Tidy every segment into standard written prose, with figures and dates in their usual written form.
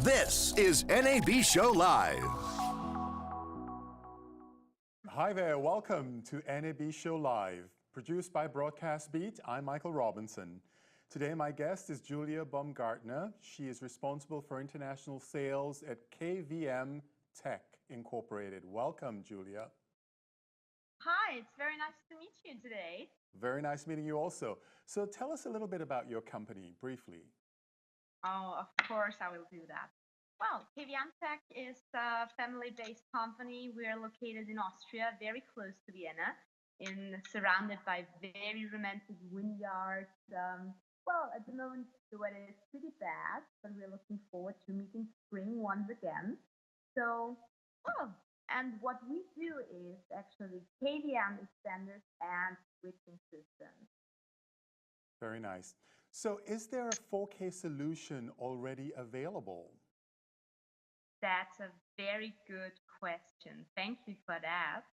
This is NAB Show Live. Hi there, welcome to NAB Show Live. Produced by Broadcast Beat, I'm Michael Robinson. Today my guest is Julia Baumgartner. She is responsible for international sales at KVM Tec Incorporated. Welcome, Julia. Hi, it's very nice to meet you today. Very nice meeting you also. So tell us a little bit about your company, briefly. Oh, of course I will do that. Well, KVM Tec is a family-based company. We are located in Austria, very close to Vienna, surrounded by very romantic vineyards. Well, at the moment the weather is pretty bad, but we're looking forward to meeting spring once again. So, well, and what we do is actually KVM Extenders and Switching systems. Very nice. So is there a 4K solution already available? That's a very good question. Thank you for that.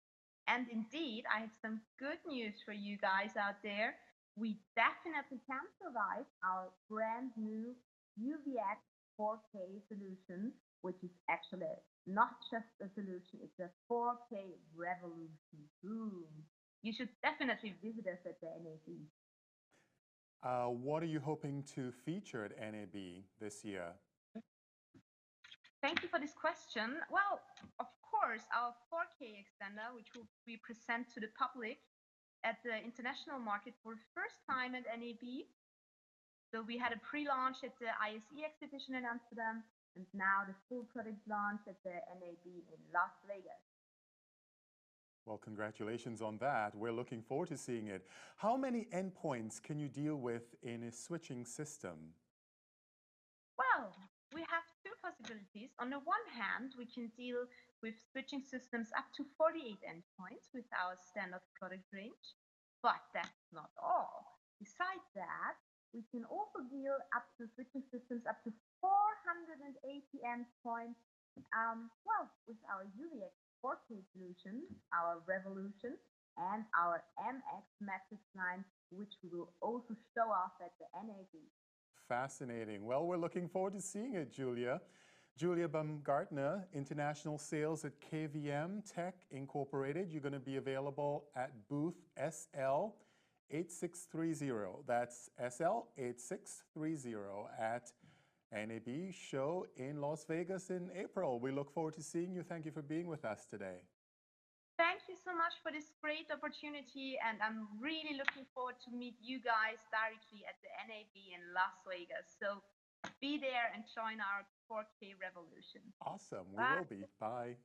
And indeed, I have some good news for you guys out there. We definitely can provide our brand new UVX 4K solution, which is actually not just a solution, it's a 4K revolution. Boom. You should definitely visit us at the NAB. What are you hoping to feature at NAB this year? Thank you for this question. Well, of course, our 4K extender, which we present to the public at the international market for the first time at NAB. So we had a pre-launch at the ISE exhibition in Amsterdam, and now the full product launch at the NAB in Las Vegas. Well, congratulations on that. We're looking forward to seeing it. How many endpoints can you deal with in a switching system? Well, we have two possibilities. On the one hand, we can deal with switching systems up to 48 endpoints with our standard product range, but that's not all. Besides that, we can also deal up to switching systems up to 480 endpoints, well, with our UVX 4K solution, our Revolution, and our MX Matrix line, which we will also show off at the NAB. Fascinating. Well, we're looking forward to seeing it, Julia. Julia Baumgartner, International Sales at KVM Tec Incorporated. You're going to be available at booth SL8630. That's SL8630 at NAB Show in Las Vegas in April. We look forward to seeing you. Thank you for being with us today. Thank you so much for this great opportunity, and I'm really looking forward to meet you guys directly at the NAB in Las Vegas. So be there and join our 4K revolution. Awesome. We Bye. will be. Bye.